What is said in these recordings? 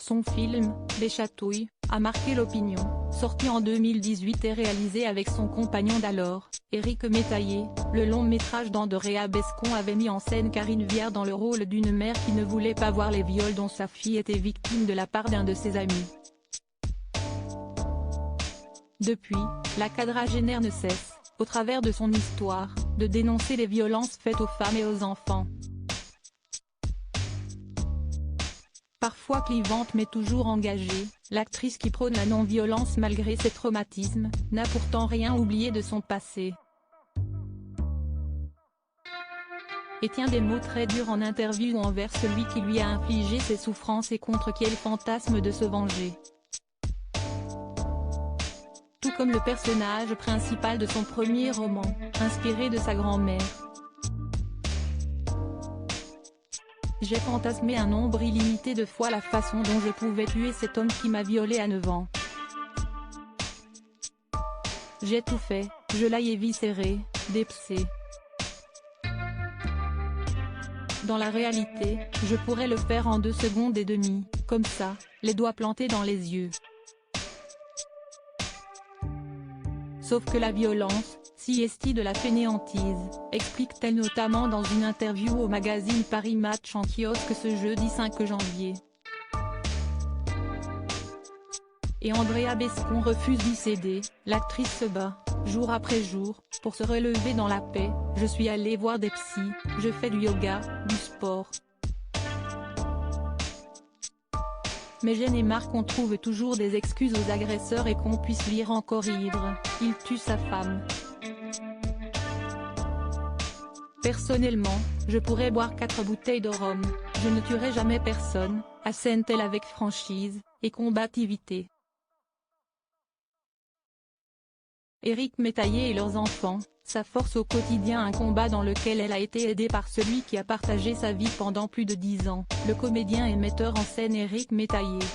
Son film, Les Chatouilles, a marqué l'opinion, sorti en 2018 et réalisé avec son compagnon d'alors, Éric Métailler. Le long métrage d'Andrea Bescon avait mis en scène Karine Viard dans le rôle d'une mère qui ne voulait pas voir les viols dont sa fille était victime de la part d'un de ses amis. Depuis, la quadragénaire ne cesse, au travers de son histoire, de dénoncer les violences faites aux femmes et aux enfants. Parfois clivante mais toujours engagée, l'actrice qui prône la non-violence malgré ses traumatismes, n'a pourtant rien oublié de son passé. Et tient des mots très durs en interview envers celui qui lui a infligé ses souffrances et contre qui elle fantasme de se venger. Tout comme le personnage principal de son premier roman, inspiré de sa grand-mère. J'ai fantasmé un nombre illimité de fois la façon dont je pouvais tuer cet homme qui m'a violée à 9 ans. J'ai tout fait, je l'ai éviscéré, dépecé. Dans la réalité, je pourrais le faire en 2 secondes et demie, comme ça, les doigts plantés dans les yeux. Sauf que la violence, si estie de la fainéantise, explique-t-elle notamment dans une interview au magazine Paris Match en kiosque ce jeudi 5 janvier. Et Andrea Bescon refuse d'y céder, l'actrice se bat, jour après jour, pour se relever dans la paix. Je suis allée voir des psys, je fais du yoga, du sport. Mais j'en ai marre qu'on trouve toujours des excuses aux agresseurs et qu'on puisse lire encore ivre, il tue sa femme. Personnellement, je pourrais boire 4 bouteilles de rhum, je ne tuerai jamais personne, assène-t-elle avec franchise et combativité. Éric Métailler et leurs enfants, sa force au quotidien, un combat dans lequel elle a été aidée par celui qui a partagé sa vie pendant plus de 10 ans, le comédien et metteur en scène Éric Métailler.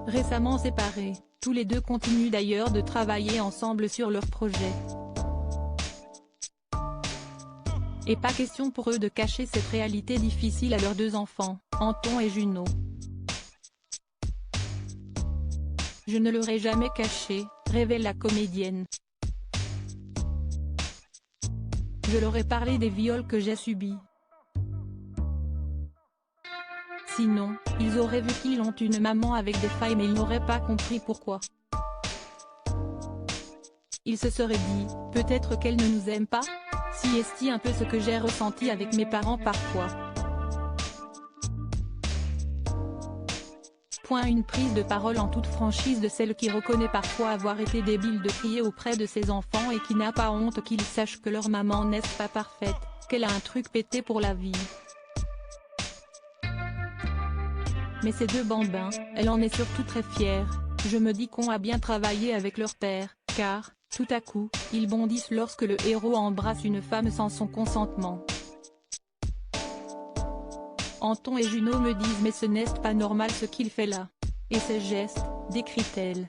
Récemment séparés, tous les deux continuent d'ailleurs de travailler ensemble sur leur projet. Et pas question pour eux de cacher cette réalité difficile à leurs 2 enfants, Anton et Juno. Je ne l'aurais jamais caché, révèle la comédienne. Je leur ai parlé des viols que j'ai subis. Sinon, ils auraient vu qu'ils ont une maman avec des failles mais ils n'auraient pas compris pourquoi. Ils se seraient dit, peut-être qu'elle ne nous aime pas, si est-ce un peu ce que j'ai ressenti avec mes parents parfois. Une prise de parole en toute franchise de celle qui reconnaît parfois avoir été débile de crier auprès de ses enfants et qui n'a pas honte qu'ils sachent que leur maman n'est pas parfaite, qu'elle a un truc pété pour la vie. Mais ces 2 bambins, elle en est surtout très fière. Je me dis qu'on a bien travaillé avec leur père, car, tout à coup, ils bondissent lorsque le héros embrasse une femme sans son consentement. Anton et Juno me disent mais ce n'est pas normal ce qu'il fait là. Et ces gestes, décrit-elle.